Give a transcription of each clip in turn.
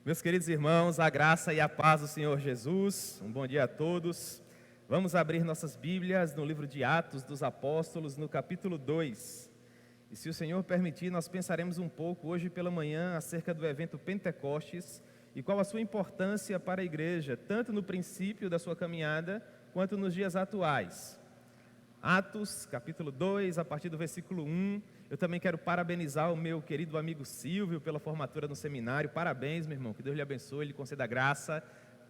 Meus queridos irmãos, a graça e a paz do Senhor Jesus, um bom dia a todos. Vamos abrir nossas Bíblias no livro de Atos dos Apóstolos, no capítulo 2. E se o Senhor permitir, nós pensaremos um pouco hoje pela manhã acerca do evento Pentecostes e qual a sua importância para a igreja, tanto no princípio da sua caminhada, quanto nos dias atuais. Atos, capítulo 2, a partir do versículo 1. Eu também quero parabenizar o meu querido amigo Silvio pela formatura no seminário. Parabéns, meu irmão, que Deus lhe abençoe, lhe conceda graça,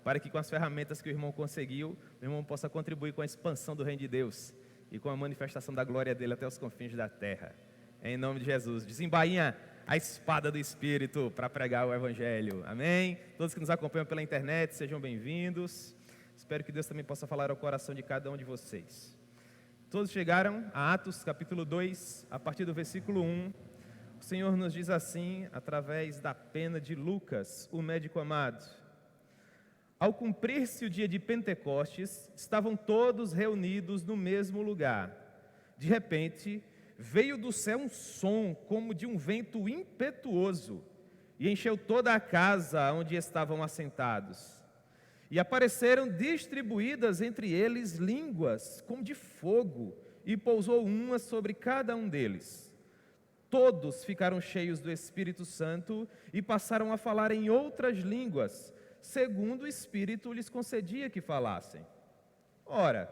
para que com as ferramentas que o irmão conseguiu, meu irmão possa contribuir com a expansão do reino de Deus e com a manifestação da glória dele até os confins da terra. Em nome de Jesus, desembainha a espada do Espírito para pregar o Evangelho. Amém? Todos que nos acompanham pela internet, sejam bem-vindos. Espero que Deus também possa falar ao coração de cada um de vocês. Todos chegaram a Atos capítulo 2, a partir do versículo 1. O Senhor nos diz assim, através da pena de Lucas, o médico amado. Ao cumprir-se o dia de Pentecostes, estavam todos reunidos no mesmo lugar. De repente, veio do céu um som como de um vento impetuoso e encheu toda a casa onde estavam assentados. E apareceram distribuídas entre eles línguas como de fogo, e pousou uma sobre cada um deles. Todos ficaram cheios do Espírito Santo e passaram a falar em outras línguas, segundo o Espírito lhes concedia que falassem. Ora,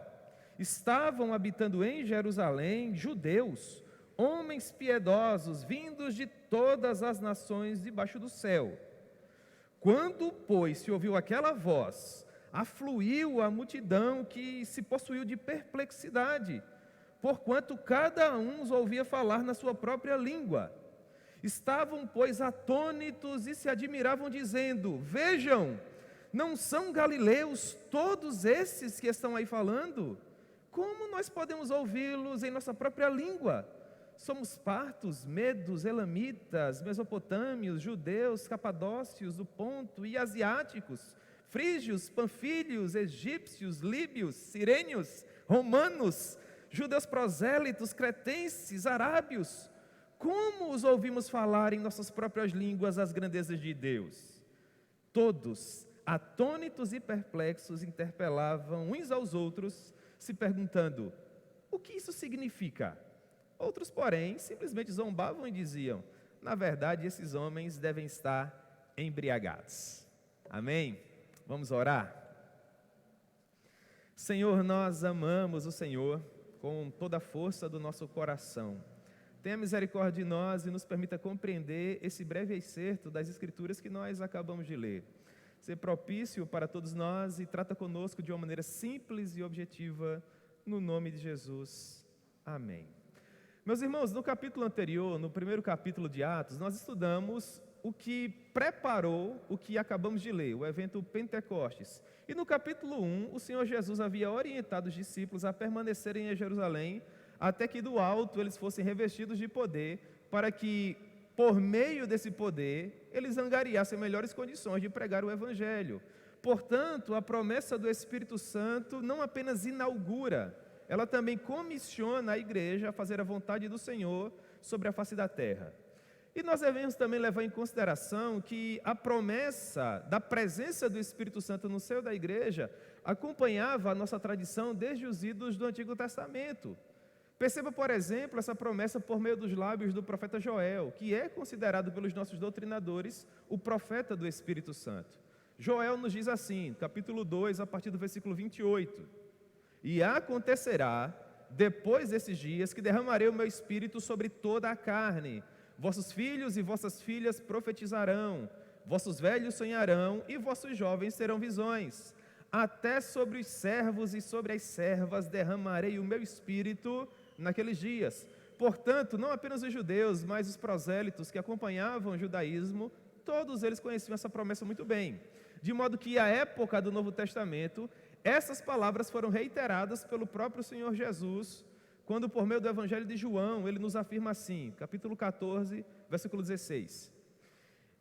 estavam habitando em Jerusalém judeus, homens piedosos, vindos de todas as nações debaixo do céu. Quando, pois, se ouviu aquela voz, afluiu a multidão que se possuiu de perplexidade, porquanto cada um os ouvia falar na sua própria língua. Estavam, pois, atônitos e se admiravam, dizendo: Vejam, não são galileus todos esses que estão aí falando? Como nós podemos ouvi-los em nossa própria língua? Somos partos, medos, elamitas, mesopotâmios, judeus, capadócios, do Ponto e asiáticos, frígios, panfílios, egípcios, líbios, sirênios, romanos, judeus prosélitos, cretenses, arábios. Como os ouvimos falar em nossas próprias línguas as grandezas de Deus? Todos, atônitos e perplexos, interpelavam uns aos outros, se perguntando: o que isso significa? Outros, porém, simplesmente zombavam e diziam: na verdade, esses homens devem estar embriagados. Amém? Vamos orar? Senhor, nós amamos o Senhor com toda a força do nosso coração. Tenha misericórdia de nós e nos permita compreender esse breve excerto das Escrituras que nós acabamos de ler. Ser propício para todos nós e trata conosco de uma maneira simples e objetiva, no nome de Jesus. Amém. Meus irmãos, no capítulo anterior, no primeiro capítulo de Atos, nós estudamos o que preparou o que acabamos de ler, o evento Pentecostes. E no capítulo 1, o Senhor Jesus havia orientado os discípulos a permanecerem em Jerusalém, até que do alto eles fossem revestidos de poder, para que, por meio desse poder, eles angariassem melhores condições de pregar o Evangelho. Portanto, a promessa do Espírito Santo não apenas inaugura, ela também comissiona a igreja a fazer a vontade do Senhor sobre a face da terra. E nós devemos também levar em consideração que a promessa da presença do Espírito Santo no seio da igreja acompanhava a nossa tradição desde os idos do Antigo Testamento. Perceba, por exemplo, essa promessa por meio dos lábios do profeta Joel, que é considerado pelos nossos doutrinadores o profeta do Espírito Santo. Joel nos diz assim, capítulo 2, a partir do versículo 28. E acontecerá, depois desses dias, que derramarei o meu espírito sobre toda a carne. Vossos filhos e vossas filhas profetizarão, vossos velhos sonharão e vossos jovens terão visões. Até sobre os servos e sobre as servas derramarei o meu espírito naqueles dias. Portanto, não apenas os judeus, mas os prosélitos que acompanhavam o judaísmo, todos eles conheciam essa promessa muito bem. De modo que, à época do Novo Testamento, essas palavras foram reiteradas pelo próprio Senhor Jesus, quando por meio do Evangelho de João, ele nos afirma assim, capítulo 14, versículo 16.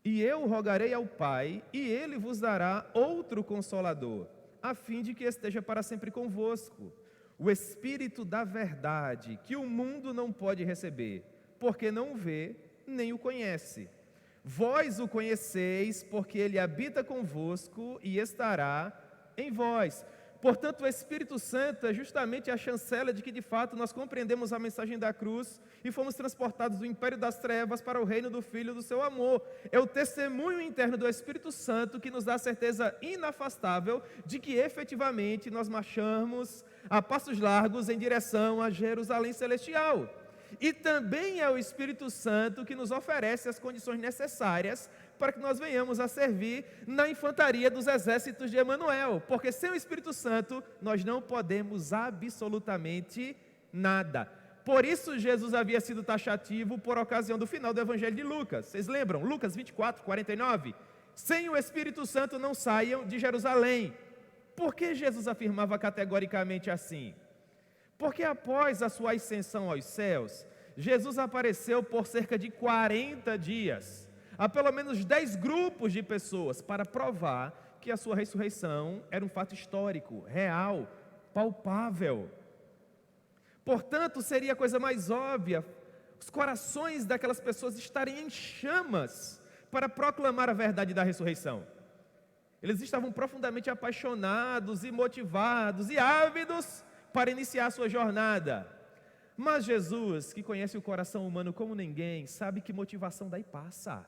E eu rogarei ao Pai, e Ele vos dará outro Consolador, a fim de que esteja para sempre convosco, o Espírito da verdade, que o mundo não pode receber, porque não o vê, nem o conhece. Vós o conheceis, porque ele habita convosco e estará em vós. Portanto, o Espírito Santo é justamente a chancela de que, de fato, nós compreendemos a mensagem da cruz e fomos transportados do império das trevas para o reino do Filho do seu amor. É o testemunho interno do Espírito Santo que nos dá a certeza inafastável de que, efetivamente, nós marchamos a passos largos em direção a Jerusalém celestial. E também é o Espírito Santo que nos oferece as condições necessárias para que nós venhamos a servir na infantaria dos exércitos de Emanuel, porque sem o Espírito Santo nós não podemos absolutamente nada. Por isso Jesus havia sido taxativo por ocasião do final do Evangelho de Lucas. Vocês lembram? Lucas 24, 49. Sem o Espírito Santo não saiam de Jerusalém. Por que Jesus afirmava categoricamente assim? Porque após a sua ascensão aos céus, Jesus apareceu por cerca de 40 dias, a pelo menos 10 grupos de pessoas, para provar que a sua ressurreição era um fato histórico, real, palpável. Portanto, seria a coisa mais óbvia os corações daquelas pessoas estarem em chamas para proclamar a verdade da ressurreição. Eles estavam profundamente apaixonados e motivados e ávidos para iniciar a sua jornada. Mas Jesus, que conhece o coração humano como ninguém, sabe que motivação daí passa.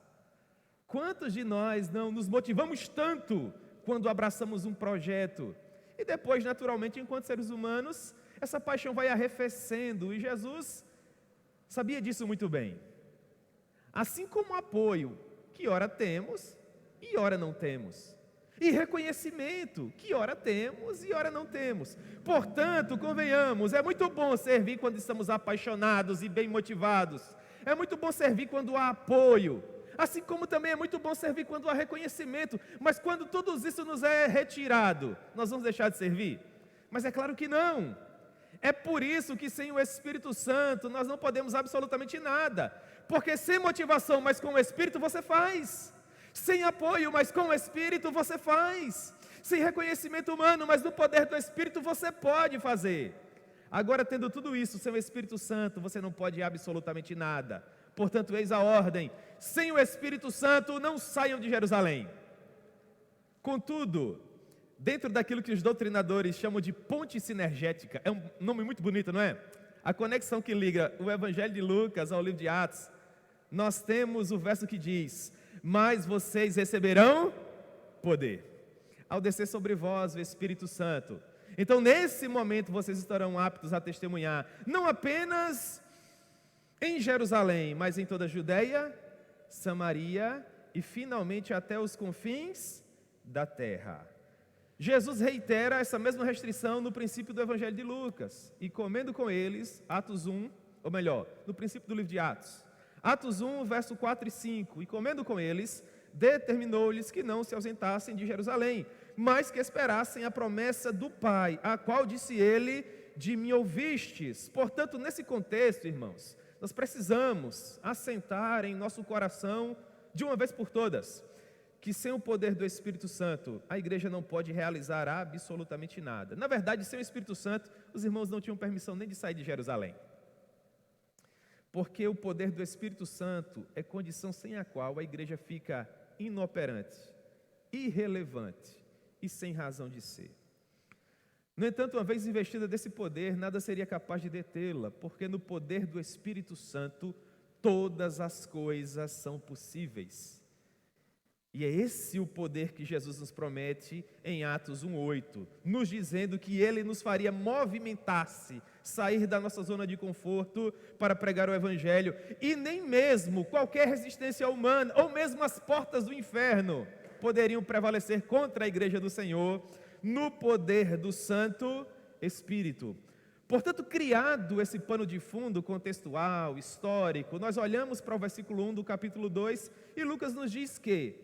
Quantos de nós não nos motivamos tanto quando abraçamos um projeto? E depois, naturalmente, enquanto seres humanos, essa paixão vai arrefecendo. E Jesus sabia disso muito bem. Assim como apoio, que ora temos e ora não temos. E reconhecimento, que ora temos e ora não temos. Portanto, convenhamos, é muito bom servir quando estamos apaixonados e bem motivados. É muito bom servir quando há apoio. Assim como também é muito bom servir quando há reconhecimento. Mas quando tudo isso nos é retirado, nós vamos deixar de servir? Mas é claro que não. É por isso que sem o Espírito Santo nós não podemos absolutamente nada. Porque sem motivação, mas com o Espírito você faz. Sem apoio, mas com o Espírito você faz. Sem reconhecimento humano, mas no poder do Espírito você pode fazer. Agora, tendo tudo isso, sem o Espírito Santo, você não pode absolutamente nada. Portanto, eis a ordem: sem o Espírito Santo, não saiam de Jerusalém. Contudo, dentro daquilo que os doutrinadores chamam de ponte sinergética, é um nome muito bonito, não é? A conexão que liga o Evangelho de Lucas ao livro de Atos, nós temos o verso que diz: mas vocês receberão poder ao descer sobre vós o Espírito Santo. Então, nesse momento, vocês estarão aptos a testemunhar, não apenas em Jerusalém, mas em toda a Judeia, Samaria e finalmente até os confins da terra. Jesus reitera essa mesma restrição no princípio do Evangelho de Lucas, e comendo com eles, Atos 1, ou melhor, no princípio do livro de Atos, Atos 1, verso 4 e 5, e comendo com eles, determinou-lhes que não se ausentassem de Jerusalém, mas que esperassem a promessa do Pai, a qual disse ele: de mim ouvistes. Portanto, nesse contexto, irmãos, nós precisamos assentar em nosso coração, de uma vez por todas, que sem o poder do Espírito Santo, a igreja não pode realizar absolutamente nada. Na verdade, sem o Espírito Santo, os irmãos não tinham permissão nem de sair de Jerusalém. Porque o poder do Espírito Santo é condição sem a qual a igreja fica inoperante, irrelevante e sem razão de ser. No entanto, uma vez investida desse poder, nada seria capaz de detê-la, porque no poder do Espírito Santo, todas as coisas são possíveis. E é esse o poder que Jesus nos promete em Atos 1:8, nos dizendo que Ele nos faria movimentar-se, sair da nossa zona de conforto para pregar o Evangelho, e nem mesmo qualquer resistência humana, ou mesmo as portas do inferno, poderiam prevalecer contra a igreja do Senhor, no poder do Santo Espírito. Portanto, criado esse pano de fundo contextual, histórico, nós olhamos para o versículo 1 do capítulo 2, e Lucas nos diz que,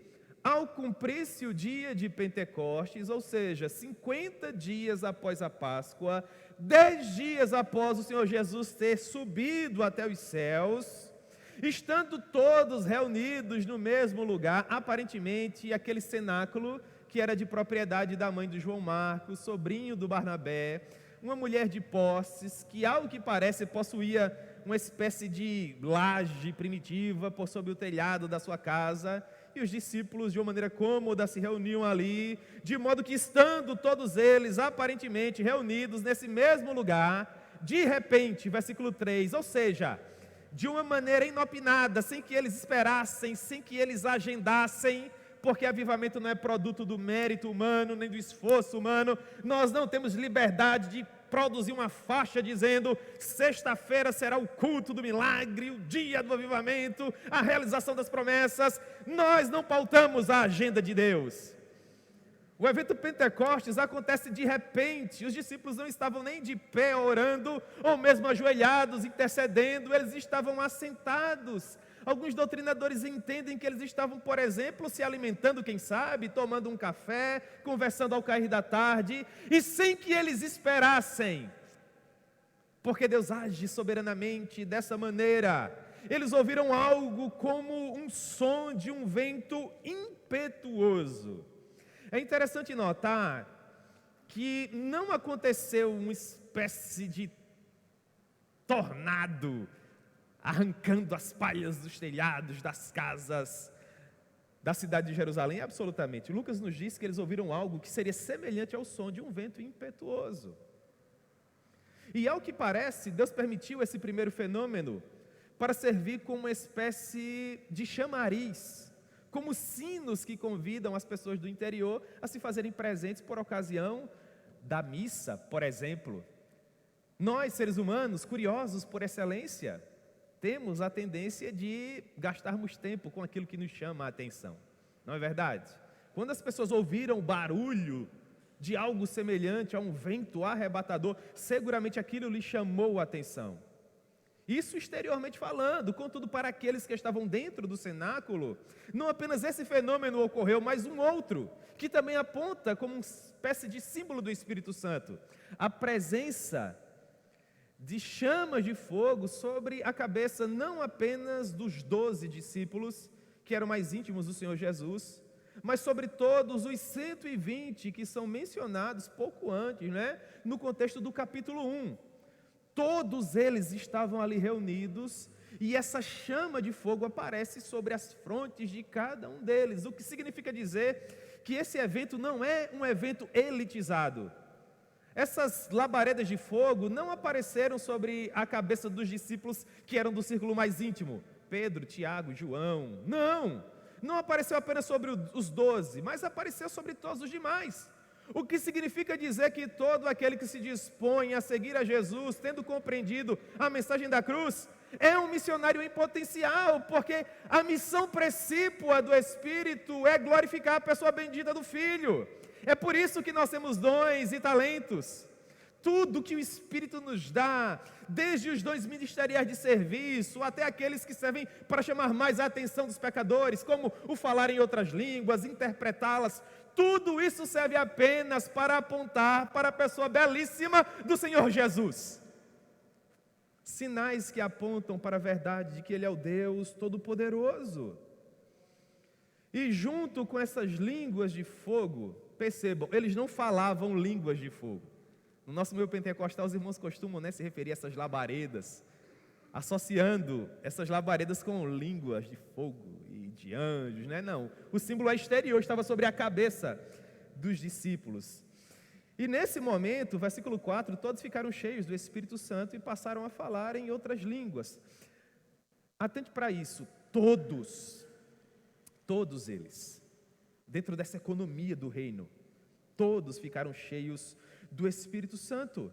ao cumprir-se o dia de Pentecostes, ou seja, 50 dias após a Páscoa, 10 dias após o Senhor Jesus ter subido até os céus, estando todos reunidos no mesmo lugar, aparentemente aquele cenáculo que era de propriedade da mãe de João Marcos, sobrinho do Barnabé, uma mulher de posses, que ao que parece possuía uma espécie de laje primitiva por sobre o telhado da sua casa, e os discípulos de uma maneira cômoda se reuniam ali, de modo que estando todos eles aparentemente reunidos nesse mesmo lugar, de repente, versículo 3, ou seja, de uma maneira inopinada, sem que eles esperassem, sem que eles agendassem, porque avivamento não é produto do mérito humano, nem do esforço humano. Nós não temos liberdade de produzir uma faixa dizendo: sexta-feira será o culto do milagre, o dia do avivamento, a realização das promessas. Nós não pautamos a agenda de Deus. O evento Pentecostes acontece de repente. Os discípulos não estavam nem de pé orando, ou mesmo ajoelhados, intercedendo, eles estavam assentados. Alguns doutrinadores entendem que eles estavam, por exemplo, se alimentando, quem sabe, tomando um café, conversando ao cair da tarde, e sem que eles esperassem, porque Deus age soberanamente dessa maneira, eles ouviram algo como um som de um vento impetuoso. É interessante notar que não aconteceu uma espécie de tornado arrancando as palhas dos telhados das casas da cidade de Jerusalém, absolutamente. Lucas nos diz que eles ouviram algo que seria semelhante ao som de um vento impetuoso. E ao que parece, Deus permitiu esse primeiro fenômeno para servir como uma espécie de chamariz, como sinos que convidam as pessoas do interior a se fazerem presentes por ocasião da missa, por exemplo. Nós, seres humanos, curiosos por excelência, temos a tendência de gastarmos tempo com aquilo que nos chama a atenção, não é verdade? Quando as pessoas ouviram o barulho de algo semelhante a um vento arrebatador, seguramente aquilo lhes chamou a atenção. Isso exteriormente falando, contudo, para aqueles que estavam dentro do cenáculo, não apenas esse fenômeno ocorreu, mas um outro, que também aponta como uma espécie de símbolo do Espírito Santo, a presença de chamas de fogo sobre a cabeça não apenas dos 12 discípulos, que eram mais íntimos do Senhor Jesus, mas sobre todos os 120 que são mencionados pouco antes, no contexto do capítulo 1. Todos eles estavam ali reunidos, e essa chama de fogo aparece sobre as frontes de cada um deles, o que significa dizer que esse evento não é um evento elitizado. Essas labaredas de fogo não apareceram sobre a cabeça dos discípulos que eram do círculo mais íntimo, Pedro, Tiago, João. Não apareceu apenas sobre os 12, mas apareceu sobre todos os demais. O que significa dizer que todo aquele que se dispõe a seguir a Jesus, tendo compreendido a mensagem da cruz, é um missionário em potencial, porque a missão precípua do Espírito é glorificar a pessoa bendita do Filho. É por isso que nós temos dons e talentos. Tudo que o Espírito nos dá, desde os dons ministeriais de serviço, até aqueles que servem para chamar mais a atenção dos pecadores, como o falar em outras línguas, interpretá-las, tudo isso serve apenas para apontar para a pessoa belíssima do Senhor Jesus. Sinais que apontam para a verdade de que Ele é o Deus Todo-Poderoso. E junto com essas línguas de fogo, percebam, eles não falavam línguas de fogo. No nosso meio pentecostal, os irmãos costumam se referir a essas labaredas, associando essas labaredas com línguas de fogo e de anjos, Não, o símbolo exterior estava sobre a cabeça dos discípulos. E nesse momento, versículo 4, todos ficaram cheios do Espírito Santo e passaram a falar em outras línguas. Atente para isso, todos eles, dentro dessa economia do reino, todos ficaram cheios do Espírito Santo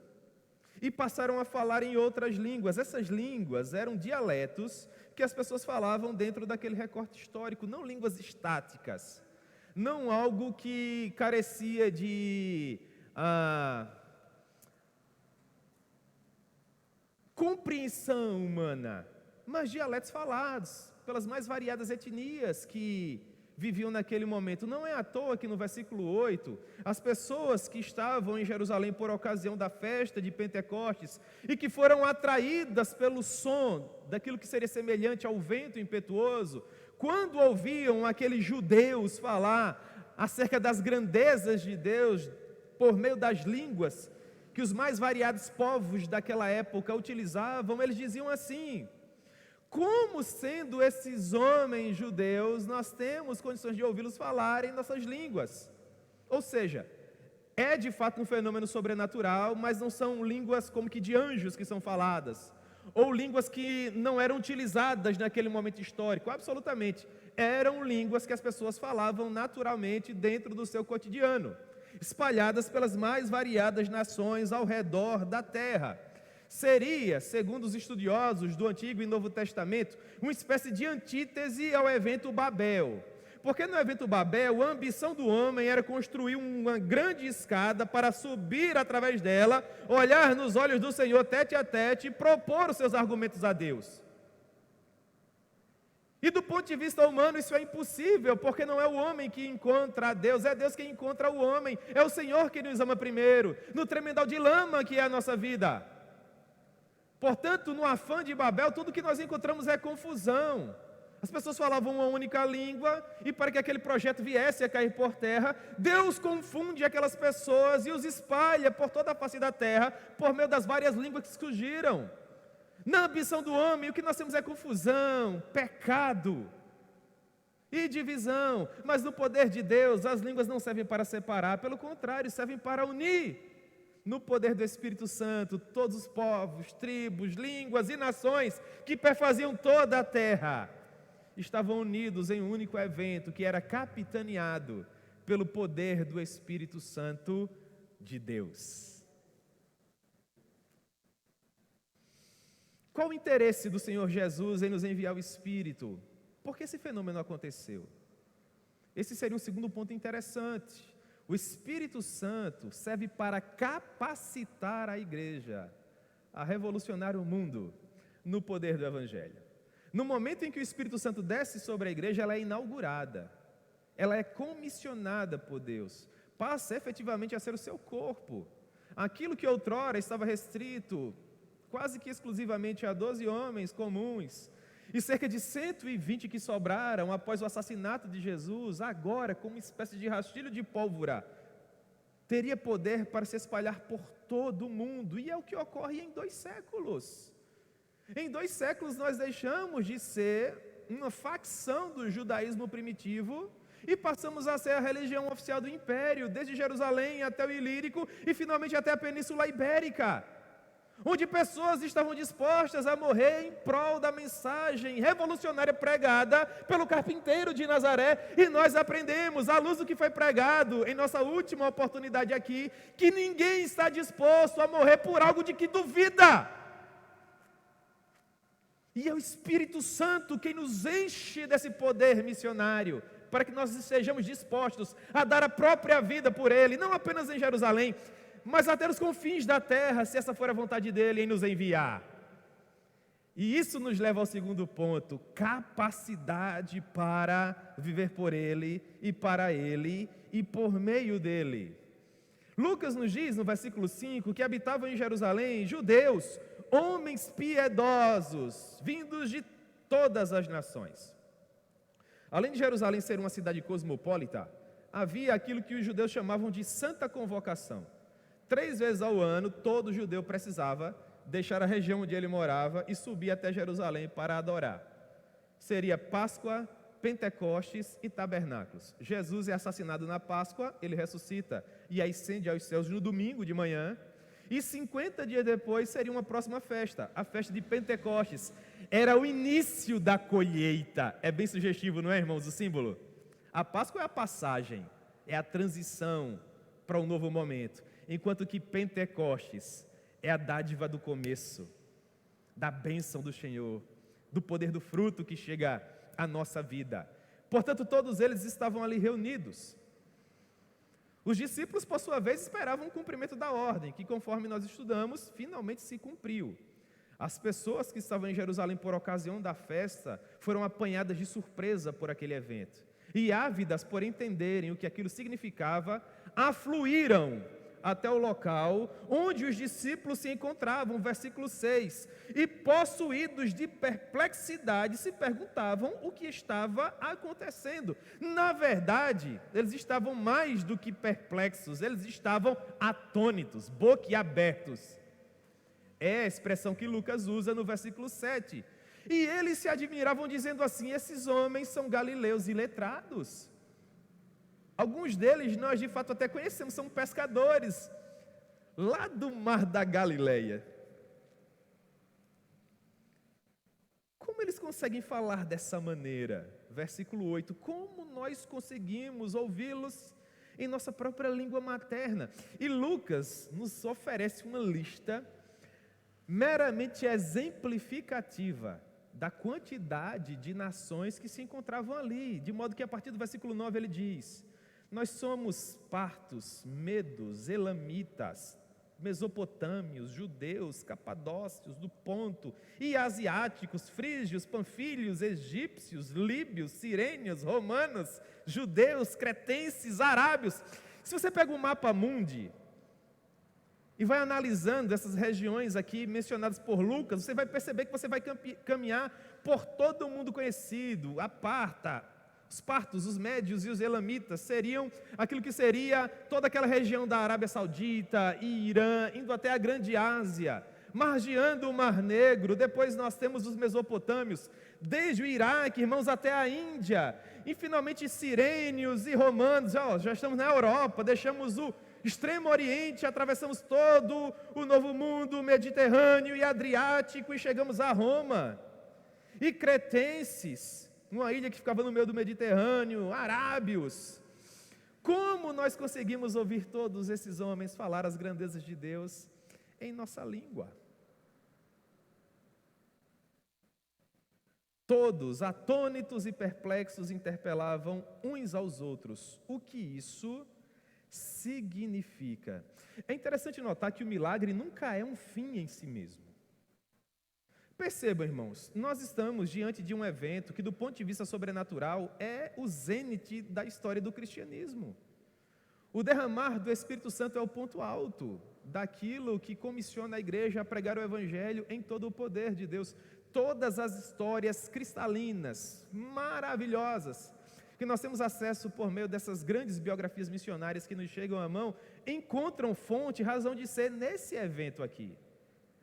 e passaram a falar em outras línguas. Essas línguas eram dialetos que as pessoas falavam dentro daquele recorte histórico, não línguas estáticas, não algo que carecia de compreensão humana, mas dialetos falados pelas mais variadas etnias que viviam naquele momento. Não é à toa que no versículo 8, as pessoas que estavam em Jerusalém por ocasião da festa de Pentecostes e que foram atraídas pelo som daquilo que seria semelhante ao vento impetuoso, quando ouviam aqueles judeus falar acerca das grandezas de Deus por meio das línguas que os mais variados povos daquela época utilizavam, eles diziam assim: como sendo esses homens judeus, nós temos condições de ouvi-los falar em nossas línguas? Ou seja, é de fato um fenômeno sobrenatural, mas não são línguas como que de anjos que são faladas, ou línguas que não eram utilizadas naquele momento histórico, absolutamente. Eram línguas que as pessoas falavam naturalmente dentro do seu cotidiano, espalhadas pelas mais variadas nações ao redor da terra. Seria, segundo os estudiosos do Antigo e Novo Testamento, uma espécie de antítese ao evento Babel. Porque no evento Babel, a ambição do homem era construir uma grande escada para subir através dela, olhar nos olhos do Senhor tete a tete e propor os seus argumentos a Deus. E do ponto de vista humano isso é impossível, porque não é o homem que encontra a Deus, é Deus quem encontra o homem, é o Senhor que nos ama primeiro, no tremendal de lama que é a nossa vida. Portanto, no afã de Babel, tudo que nós encontramos é confusão. As pessoas falavam uma única língua, e para que aquele projeto viesse a cair por terra, Deus confunde aquelas pessoas e os espalha por toda a face da terra, por meio das várias línguas que surgiram. Na ambição do homem, o que nós temos é confusão, pecado e divisão. Mas no poder de Deus, as línguas não servem para separar, pelo contrário, servem para unir. No poder do Espírito Santo, todos os povos, tribos, línguas e nações que perfaziam toda a terra estavam unidos em um único evento que era capitaneado pelo poder do Espírito Santo de Deus. Qual o interesse do Senhor Jesus em nos enviar o Espírito? Por que esse fenômeno aconteceu? Esse seria um segundo ponto interessante. O Espírito Santo serve para capacitar a igreja a revolucionar o mundo no poder do Evangelho. No momento em que o Espírito Santo desce sobre a igreja, ela é inaugurada, ela é comissionada por Deus, passa efetivamente a ser o seu corpo. Aquilo que outrora estava restrito quase que exclusivamente a 12 homens comuns, e cerca de 120 que sobraram após o assassinato de Jesus, agora, como uma espécie de rastilho de pólvora, teria poder para se espalhar por todo o mundo, e é o que ocorre em 2 séculos. Em 2 séculos nós deixamos de ser uma facção do judaísmo primitivo e passamos a ser a religião oficial do império, desde Jerusalém até o Ilírico e finalmente até a Península Ibérica, onde pessoas estavam dispostas a morrer em prol da mensagem revolucionária pregada pelo carpinteiro de Nazaré. E nós aprendemos, à luz do que foi pregado em nossa última oportunidade aqui, que ninguém está disposto a morrer por algo de que duvida. E é o Espírito Santo quem nos enche desse poder missionário, para que nós estejamos dispostos a dar a própria vida por Ele, não apenas em Jerusalém, mas até os confins da terra, se essa for a vontade dEle em nos enviar. E isso nos leva ao segundo ponto: capacidade para viver por Ele e para Ele e por meio dEle. Lucas nos diz no versículo 5 que habitavam em Jerusalém judeus, homens piedosos, vindos de todas as nações. Além de Jerusalém ser uma cidade cosmopolita, havia aquilo que os judeus chamavam de santa convocação. 3 vezes ao ano, todo judeu precisava deixar a região onde ele morava e subir até Jerusalém para adorar. Seria Páscoa, Pentecostes e Tabernáculos. Jesus é assassinado na Páscoa, ele ressuscita e ascende aos céus no domingo de manhã. E 50 dias depois seria uma próxima festa, a festa de Pentecostes. Era o início da colheita. É bem sugestivo, não é, irmãos, o símbolo? A Páscoa é a passagem, é a transição para um novo momento. Enquanto que Pentecostes é a dádiva do começo, da bênção do Senhor, do poder do fruto que chega à nossa vida. Portanto, todos eles estavam ali reunidos. Os discípulos, por sua vez, esperavam o cumprimento da ordem, que, conforme nós estudamos, finalmente se cumpriu. As pessoas que estavam em Jerusalém por ocasião da festa foram apanhadas de surpresa por aquele evento. E ávidas por entenderem o que aquilo significava, afluíram até o local onde os discípulos se encontravam, versículo 6. E possuídos de perplexidade, se perguntavam o que estava acontecendo. Na verdade, eles estavam mais do que perplexos, eles estavam atônitos, boquiabertos. É a expressão que Lucas usa no versículo 7. E eles se admiravam dizendo assim: esses homens são galileus iletrados. Alguns deles nós de fato até conhecemos, são pescadores lá do mar da Galileia. Como eles conseguem falar dessa maneira? Versículo 8, como nós conseguimos ouvi-los em nossa própria língua materna? E Lucas nos oferece uma lista meramente exemplificativa da quantidade de nações que se encontravam ali, de modo que a partir do versículo 9 ele diz: nós somos partos, medos, elamitas, mesopotâmios, judeus, capadócios, do Ponto, e asiáticos, frígios, panfílios, egípcios, líbios, sirênios, romanos, judeus, cretenses, arábios. Se você pega o mapa mundi e vai analisando essas regiões aqui mencionadas por Lucas, você vai perceber que você vai caminhar por todo o mundo conhecido. A Parta, os partos, os médios e os elamitas seriam aquilo que seria toda aquela região da Arábia Saudita e Irã, indo até a Grande Ásia, margeando o Mar Negro. Depois nós temos os mesopotâmios, desde o Iraque, irmãos, até a Índia, e finalmente sirênios e romanos. Já estamos na Europa, deixamos o Extremo Oriente, atravessamos todo o Novo Mundo, Mediterrâneo e Adriático e chegamos a Roma. E cretenses, uma ilha que ficava no meio do Mediterrâneo, arábios. Como nós conseguimos ouvir todos esses homens falar as grandezas de Deus em nossa língua? Todos, atônitos e perplexos, interpelavam uns aos outros. O que isso significa? É interessante notar que o milagre nunca é um fim em si mesmo. Percebam, irmãos, nós estamos diante de um evento que, do ponto de vista sobrenatural, é o zênite da história do cristianismo. O derramar do Espírito Santo é o ponto alto daquilo que comissiona a igreja a pregar o Evangelho em todo o poder de Deus. Todas as histórias cristalinas, maravilhosas, que nós temos acesso por meio dessas grandes biografias missionárias que nos chegam à mão, encontram fonte, razão de ser nesse evento aqui.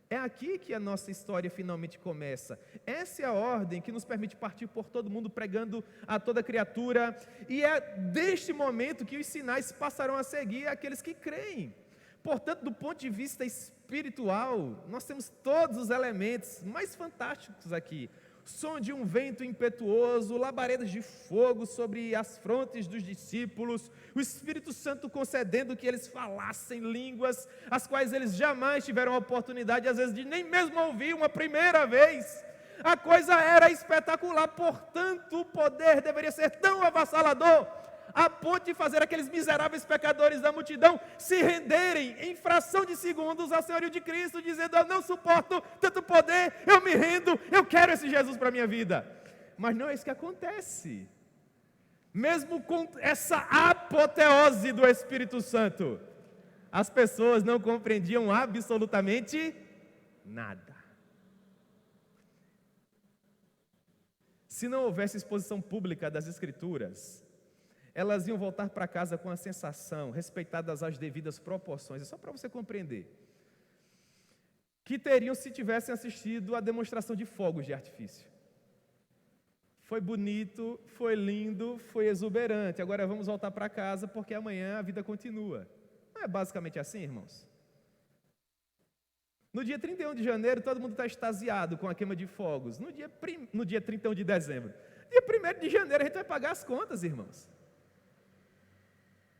É aqui que a nossa história finalmente começa. Essa é a ordem que nos permite partir por todo mundo, pregando a toda criatura, e é deste momento que os sinais passarão a seguir aqueles que creem. Portanto, do ponto de vista espiritual, nós temos todos os elementos mais fantásticos aqui. Som de um vento impetuoso, labaredas de fogo sobre as frontes dos discípulos, o Espírito Santo concedendo que eles falassem línguas, as quais eles jamais tiveram a oportunidade, às vezes, de nem mesmo ouvir uma primeira vez. A coisa era espetacular, portanto, o poder deveria ser tão avassalador, a ponto de fazer aqueles miseráveis pecadores da multidão se renderem em fração de segundos ao senhorio de Cristo, dizendo: eu não suporto tanto poder, eu me rendo, eu quero esse Jesus para a minha vida. Mas não é isso que acontece. Mesmo com essa apoteose do Espírito Santo, as pessoas não compreendiam absolutamente nada. Se não houvesse exposição pública das Escrituras, elas iam voltar para casa com a sensação, respeitadas as devidas proporções, é só para você compreender, que teriam se tivessem assistido à demonstração de fogos de artifício. Foi bonito, foi lindo, foi exuberante, agora vamos voltar para casa porque amanhã a vida continua. Não é basicamente assim, irmãos? No dia 31 de janeiro, todo mundo está extasiado com a queima de fogos. No dia 31 de dezembro. Dia 1º de janeiro a gente vai pagar as contas, irmãos.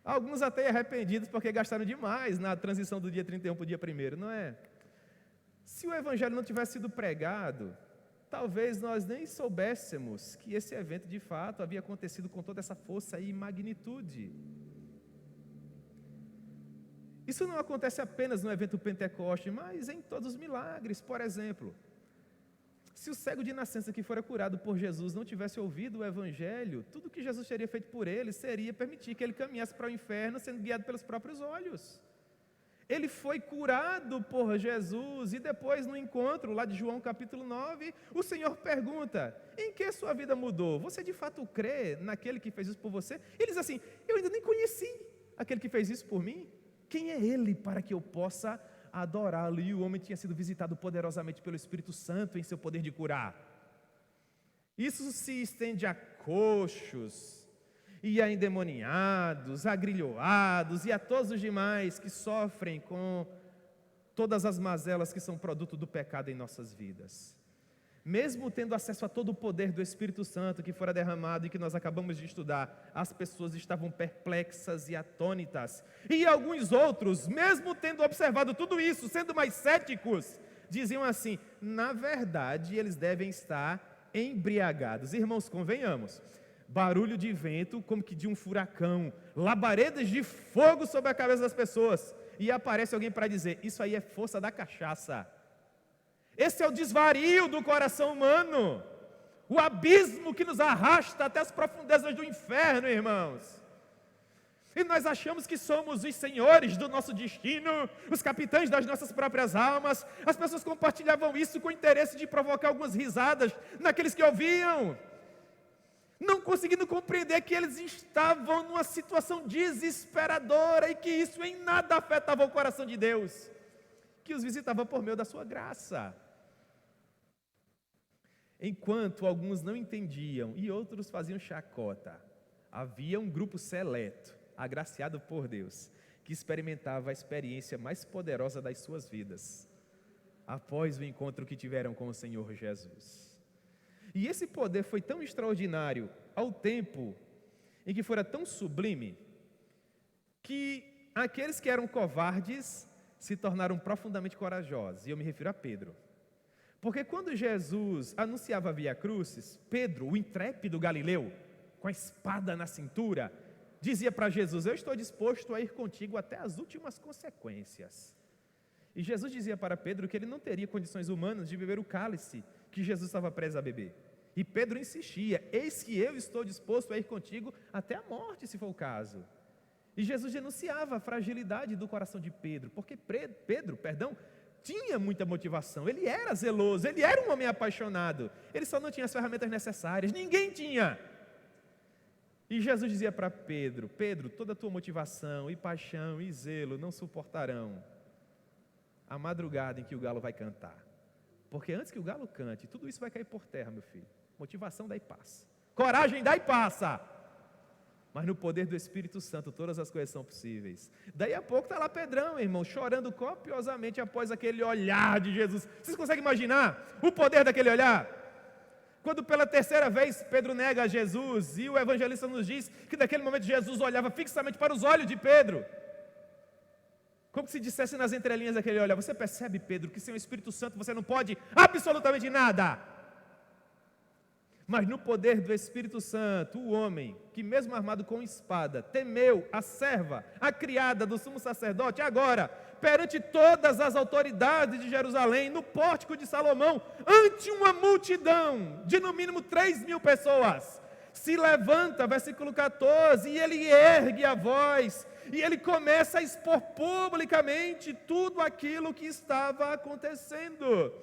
Alguns até arrependidos porque gastaram demais na transição do dia 31 para o dia 1º, não é? Se o Evangelho não tivesse sido pregado, talvez nós nem soubéssemos que esse evento de fato havia acontecido com toda essa força e magnitude. Isso não acontece apenas no evento Pentecoste, mas em todos os milagres. Por exemplo, se o cego de nascença que fora curado por Jesus não tivesse ouvido o Evangelho, tudo que Jesus teria feito por ele seria permitir que ele caminhasse para o inferno sendo guiado pelos próprios olhos. Ele foi curado por Jesus, e depois no encontro lá de João capítulo 9, o Senhor pergunta: em que sua vida mudou? Você de fato crê naquele que fez isso por você? Ele diz assim: eu ainda nem conheci aquele que fez isso por mim. Quem é ele para que eu possa adorá-lo? E o homem tinha sido visitado poderosamente pelo Espírito Santo em seu poder de curar. Isso se estende a coxos, e a endemoniados, a grilhoados e a todos os demais que sofrem com todas as mazelas que são produto do pecado em nossas vidas. Mesmo tendo acesso a todo o poder do Espírito Santo que fora derramado e que nós acabamos de estudar, as pessoas estavam perplexas e atônitas. E alguns outros, mesmo tendo observado tudo isso, sendo mais céticos, diziam assim: na verdade, eles devem estar embriagados. Irmãos, convenhamos, barulho de vento como que de um furacão, labaredas de fogo sobre a cabeça das pessoas, e aparece alguém para dizer: isso aí é força da cachaça. Esse é o desvario do coração humano, o abismo que nos arrasta até as profundezas do inferno, irmãos. E nós achamos que somos os senhores do nosso destino, os capitães das nossas próprias almas. As pessoas compartilhavam isso com o interesse de provocar algumas risadas naqueles que ouviam, não conseguindo compreender que eles estavam numa situação desesperadora e que isso em nada afetava o coração de Deus, que os visitava por meio da sua graça. Enquanto alguns não entendiam e outros faziam chacota, havia um grupo seleto, agraciado por Deus, que experimentava a experiência mais poderosa das suas vidas, após o encontro que tiveram com o Senhor Jesus. E esse poder foi tão extraordinário ao tempo em que fora tão sublime, que aqueles que eram covardes se tornaram profundamente corajosos, e eu me refiro a Pedro. Porque quando Jesus anunciava a Via Crucis, Pedro, o intrépido galileu, com a espada na cintura, dizia para Jesus: eu estou disposto a ir contigo até as últimas consequências. E Jesus dizia para Pedro que ele não teria condições humanas de beber o cálice que Jesus estava preso a beber. E Pedro insistia: eis que eu estou disposto a ir contigo até a morte, se for o caso. E Jesus denunciava a fragilidade do coração de Pedro, porque Pedro, tinha muita motivação, ele era zeloso, ele era um homem apaixonado, ele só não tinha as ferramentas necessárias, ninguém tinha. E Jesus dizia para Pedro: Pedro, toda a tua motivação e paixão e zelo não suportarão a madrugada em que o galo vai cantar, porque antes que o galo cante, tudo isso vai cair por terra, meu filho. Motivação dá e passa, coragem dá e passa, mas no poder do Espírito Santo todas as coisas são possíveis. Daí a pouco está lá Pedrão, irmão, chorando copiosamente após aquele olhar de Jesus. Vocês conseguem imaginar o poder daquele olhar? Quando pela terceira vez Pedro nega a Jesus, e o evangelista nos diz que naquele momento Jesus olhava fixamente para os olhos de Pedro, como se dissesse nas entrelinhas daquele olhar: você percebe, Pedro, que sem o Espírito Santo você não pode absolutamente nada? Mas no poder do Espírito Santo, o homem, que mesmo armado com espada, temeu a serva, a criada do sumo sacerdote, agora, perante todas as autoridades de Jerusalém, no pórtico de Salomão, ante uma multidão de no mínimo 3.000 pessoas, se levanta, versículo 14, e ele ergue a voz, e ele começa a expor publicamente tudo aquilo que estava acontecendo.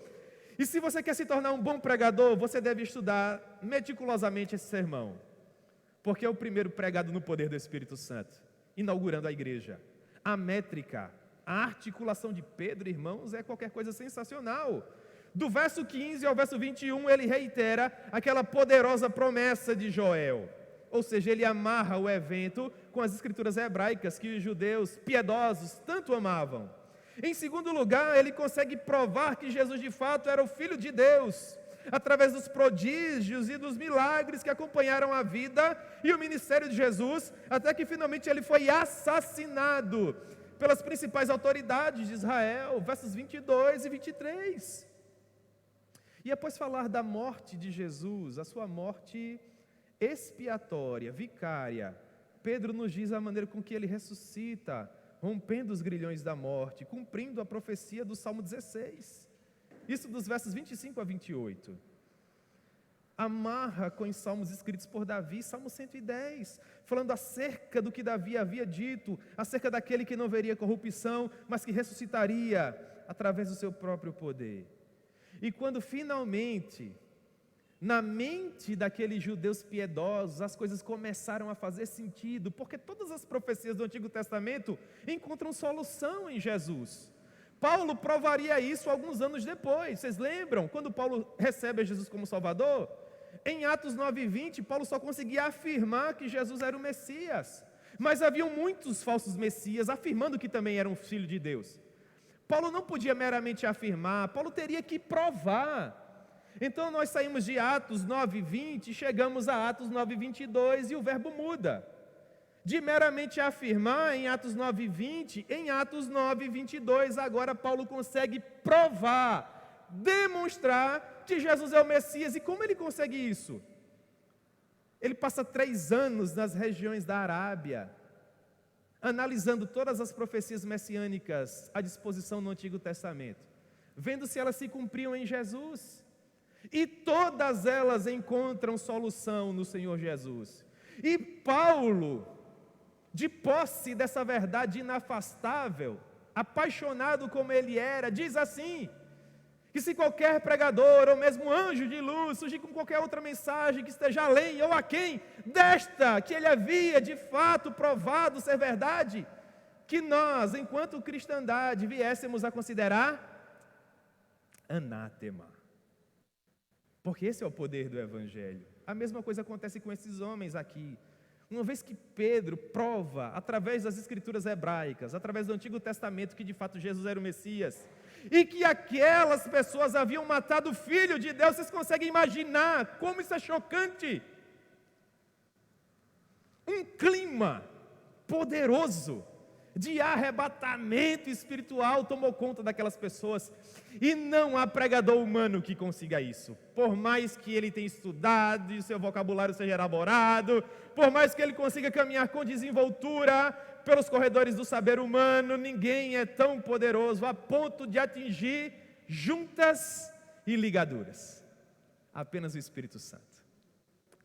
E se você quer se tornar um bom pregador, você deve estudar meticulosamente esse sermão, porque é o primeiro pregado no poder do Espírito Santo, inaugurando a igreja. A métrica, a articulação de Pedro, irmãos, é qualquer coisa sensacional. Do verso 15 ao verso 21, ele reitera aquela poderosa promessa de Joel, ou seja, ele amarra o evento com as escrituras hebraicas que os judeus piedosos tanto amavam. Em segundo lugar, ele consegue provar que Jesus de fato era o Filho de Deus, através dos prodígios e dos milagres que acompanharam a vida e o ministério de Jesus, até que finalmente ele foi assassinado pelas principais autoridades de Israel, versos 22 e 23. E após falar da morte de Jesus, a sua morte expiatória, vicária, Pedro nos diz a maneira com que ele ressuscita, rompendo os grilhões da morte, cumprindo a profecia do Salmo 16. Isso dos versos 25 a 28. amarra com os salmos escritos por Davi, Salmo 110, falando acerca do que Davi havia dito, acerca daquele que não veria corrupção, mas que ressuscitaria através do seu próprio poder. E quando finalmente, na mente daqueles judeus piedosos, as coisas começaram a fazer sentido, porque todas as profecias do Antigo Testamento encontram solução em Jesus. Paulo provaria isso alguns anos depois. Vocês lembram? Quando Paulo recebe a Jesus como Salvador, em Atos 9:20, Paulo só conseguia afirmar que Jesus era o Messias. Mas haviam muitos falsos Messias afirmando que também era um filho de Deus. Paulo não podia meramente afirmar, Paulo teria que provar. Então nós saímos de Atos 9:20, chegamos a Atos 9:22 e o verbo muda. De meramente afirmar em Atos 9:20, em Atos 9:22, agora Paulo consegue provar, demonstrar que Jesus é o Messias. E como ele consegue isso? Ele passa 3 anos nas regiões da Arábia, analisando todas as profecias messiânicas à disposição no Antigo Testamento, vendo se elas se cumpriam em Jesus. E todas elas encontram solução no Senhor Jesus. E Paulo, de posse dessa verdade inafastável, apaixonado como ele era, diz assim, que se qualquer pregador ou mesmo anjo de luz surgir com qualquer outra mensagem que esteja além ou aquém desta que ele havia de fato provado ser verdade, que nós, enquanto cristandade, viéssemos a considerar anátema. Porque esse é o poder do Evangelho. A mesma coisa acontece com esses homens aqui. Uma vez que Pedro prova, através das escrituras hebraicas, através do Antigo Testamento, que de fato Jesus era o Messias, e que aquelas pessoas haviam matado o Filho de Deus, vocês conseguem imaginar como isso é chocante? Um clima poderoso de arrebatamento espiritual tomou conta daquelas pessoas, e não há pregador humano que consiga isso, por mais que ele tenha estudado e o seu vocabulário seja elaborado, por mais que ele consiga caminhar com desenvoltura pelos corredores do saber humano, ninguém é tão poderoso a ponto de atingir juntas e ligaduras, apenas o Espírito Santo,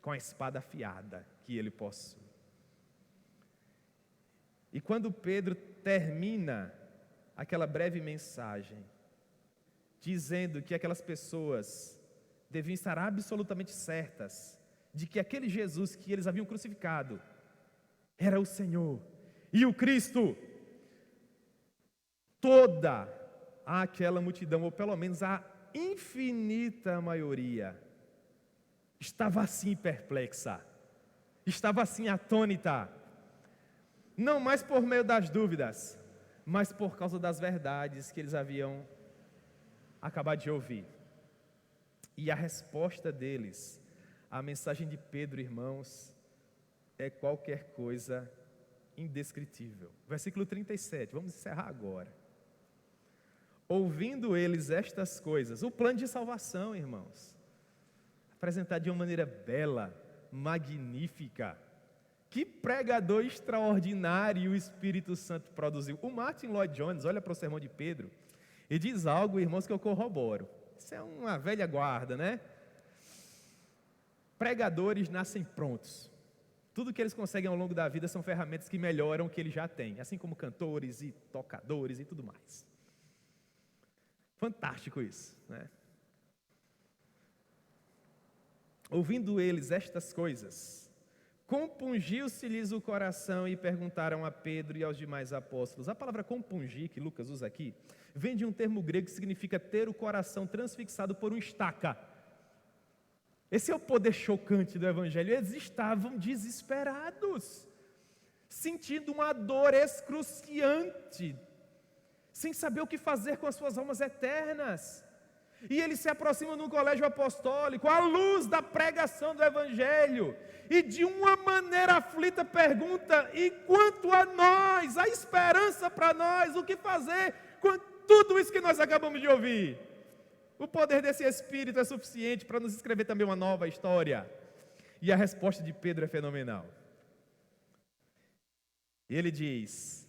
com a espada afiada que ele possui. E quando Pedro termina aquela breve mensagem, dizendo que aquelas pessoas deviam estar absolutamente certas de que aquele Jesus que eles haviam crucificado era o Senhor e o Cristo, toda aquela multidão, ou pelo menos a infinita maioria, estava assim perplexa, estava assim atônita, não mais por meio das dúvidas, mas por causa das verdades que eles haviam acabado de ouvir. E a resposta deles, a mensagem de Pedro, irmãos, é qualquer coisa indescritível. Versículo 37, vamos encerrar agora. Ouvindo eles estas coisas, o plano de salvação, irmãos, apresentado de uma maneira bela, magnífica. Que pregador extraordinário o Espírito Santo produziu. O Martin Lloyd Jones olha para o sermão de Pedro e diz algo, irmãos, que eu corroboro. Isso é uma velha guarda, né? Pregadores nascem prontos. Tudo que eles conseguem ao longo da vida são ferramentas que melhoram o que eles já têm, assim como cantores e tocadores e tudo mais. Fantástico isso, né? Ouvindo eles estas coisas, compungiu-se-lhes o coração e perguntaram a Pedro e aos demais apóstolos. A palavra compungir, que Lucas usa aqui, vem de um termo grego que significa ter o coração transfixado por uma estaca. Esse é o poder chocante do Evangelho. Eles estavam desesperados, sentindo uma dor excruciante, sem saber o que fazer com as suas almas eternas. E eles se aproximam do colégio apostólico, à luz da pregação do Evangelho, e de uma maneira aflita pergunta: e quanto a nós, a esperança para nós, o que fazer com tudo isso que nós acabamos de ouvir? O poder desse Espírito é suficiente para nos escrever também uma nova história. E a resposta de Pedro é fenomenal. Ele diz: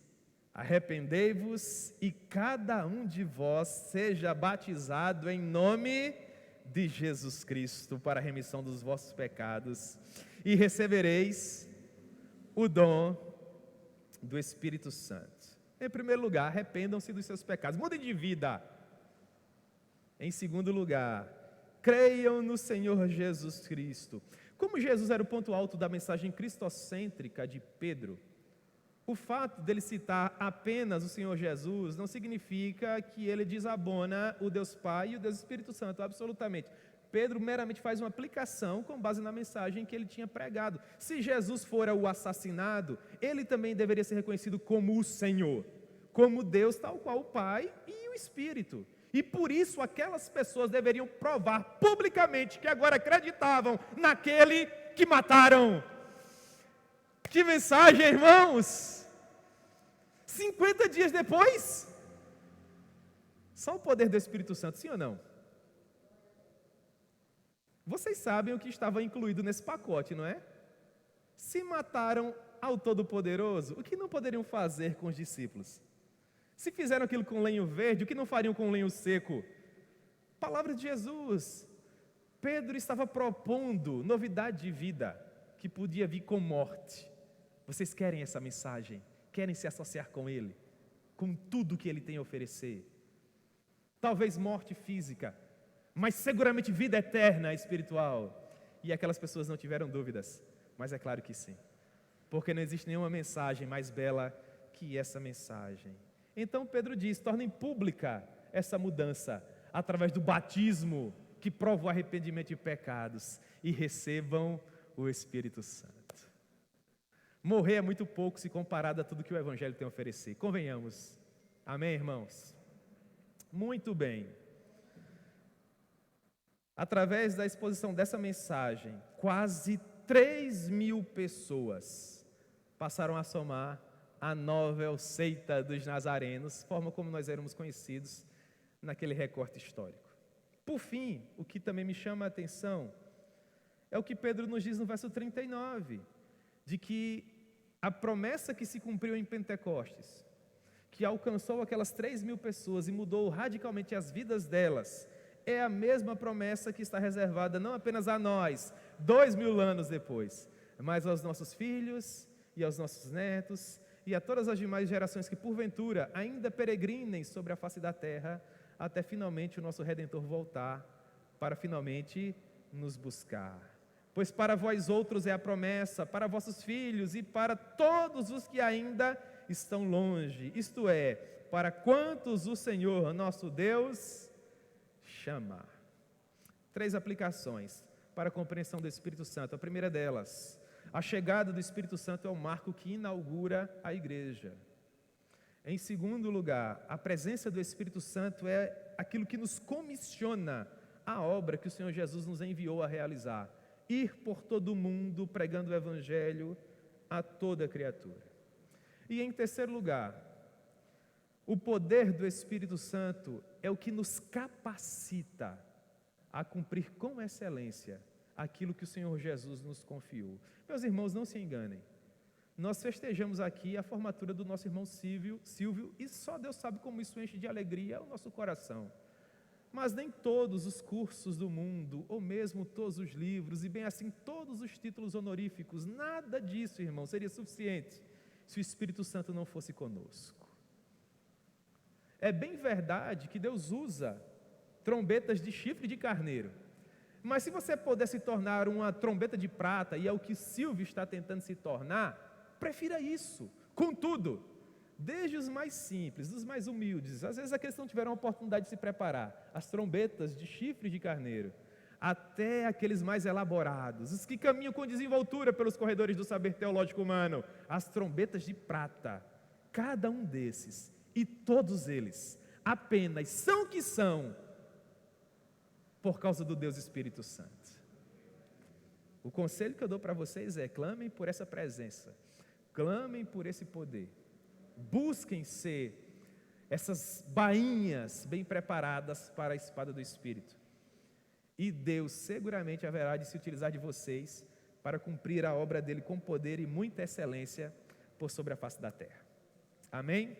arrependei-vos e cada um de vós seja batizado em nome de Jesus Cristo para a remissão dos vossos pecados, e recebereis o dom do Espírito Santo. Em primeiro lugar, arrependam-se dos seus pecados, mudem de vida. Em segundo lugar, creiam no Senhor Jesus Cristo. Como Jesus era o ponto alto da mensagem cristocêntrica de Pedro, o fato dele citar apenas o Senhor Jesus não significa que ele desabona o Deus Pai e o Deus Espírito Santo, absolutamente. Pedro meramente faz uma aplicação com base na mensagem que ele tinha pregado. Se Jesus fora o assassinado, ele também deveria ser reconhecido como o Senhor, como Deus, tal qual o Pai e o Espírito. E por isso aquelas pessoas deveriam provar publicamente que agora acreditavam naquele que mataram. Que mensagem, irmãos! 50 dias depois, só o poder do Espírito Santo, sim ou não? Vocês sabem o que estava incluído nesse pacote, não é? Se mataram ao Todo-Poderoso, o que não poderiam fazer com os discípulos? Se fizeram aquilo com lenho verde, o que não fariam com lenho seco? Palavra de Jesus. Pedro estava propondo novidade de vida, que podia vir com morte. Vocês querem essa mensagem? Querem se associar com Ele? Com tudo que Ele tem a oferecer? Talvez morte física, mas seguramente vida eterna espiritual. E aquelas pessoas não tiveram dúvidas, mas é claro que sim. Porque não existe nenhuma mensagem mais bela que essa mensagem. Então Pedro diz, tornem pública essa mudança, através do batismo, que prova o arrependimento de pecados, e recebam o Espírito Santo. Morrer é muito pouco se comparado a tudo que o Evangelho tem a oferecer. Convenhamos. Amém, irmãos? Muito bem. Através da exposição dessa mensagem, quase 3.000 pessoas passaram a somar a novel seita dos nazarenos, forma como nós éramos conhecidos naquele recorte histórico. Por fim, o que também me chama a atenção é o que Pedro nos diz no verso 39, de que a promessa que se cumpriu em Pentecostes, que alcançou aquelas 3.000 pessoas e mudou radicalmente as vidas delas, é a mesma promessa que está reservada não apenas a nós, 2.000 anos depois, mas aos nossos filhos e aos nossos netos e a todas as demais gerações que porventura ainda peregrinem sobre a face da terra, até finalmente o nosso Redentor voltar para finalmente nos buscar. Pois para vós outros é a promessa, para vossos filhos e para todos os que ainda estão longe, isto é, para quantos o Senhor, nosso Deus, chama. 3 aplicações para a compreensão do Espírito Santo. A primeira delas, a chegada do Espírito Santo é o marco que inaugura a igreja. Em segundo lugar, a presença do Espírito Santo é aquilo que nos comissiona a obra que o Senhor Jesus nos enviou a realizar. Ir por todo o mundo pregando o Evangelho a toda criatura. E em terceiro lugar, o poder do Espírito Santo é o que nos capacita a cumprir com excelência aquilo que o Senhor Jesus nos confiou. Meus irmãos, não se enganem. Nós festejamos aqui a formatura do nosso irmão Silvio, e só Deus sabe como isso enche de alegria o nosso coração. Mas nem todos os cursos do mundo, ou mesmo todos os livros, e bem assim todos os títulos honoríficos, nada disso, irmão, seria suficiente se o Espírito Santo não fosse conosco. É bem verdade que Deus usa trombetas de chifre de carneiro, mas se você puder se tornar uma trombeta de prata, e é o que Silvio está tentando se tornar, prefira isso. Contudo, desde os mais simples, dos mais humildes, às vezes aqueles que não tiveram a oportunidade de se preparar, as trombetas de chifre de carneiro, até aqueles mais elaborados, os que caminham com desenvoltura pelos corredores do saber teológico humano, as trombetas de prata, cada um desses, e todos eles, apenas são o que são, por causa do Deus Espírito Santo. O conselho que eu dou para vocês é: clamem por essa presença, clamem por esse poder, busquem ser essas bainhas bem preparadas para a espada do Espírito, e Deus seguramente haverá de se utilizar de vocês para cumprir a obra dele com poder e muita excelência por sobre a face da terra. Amém?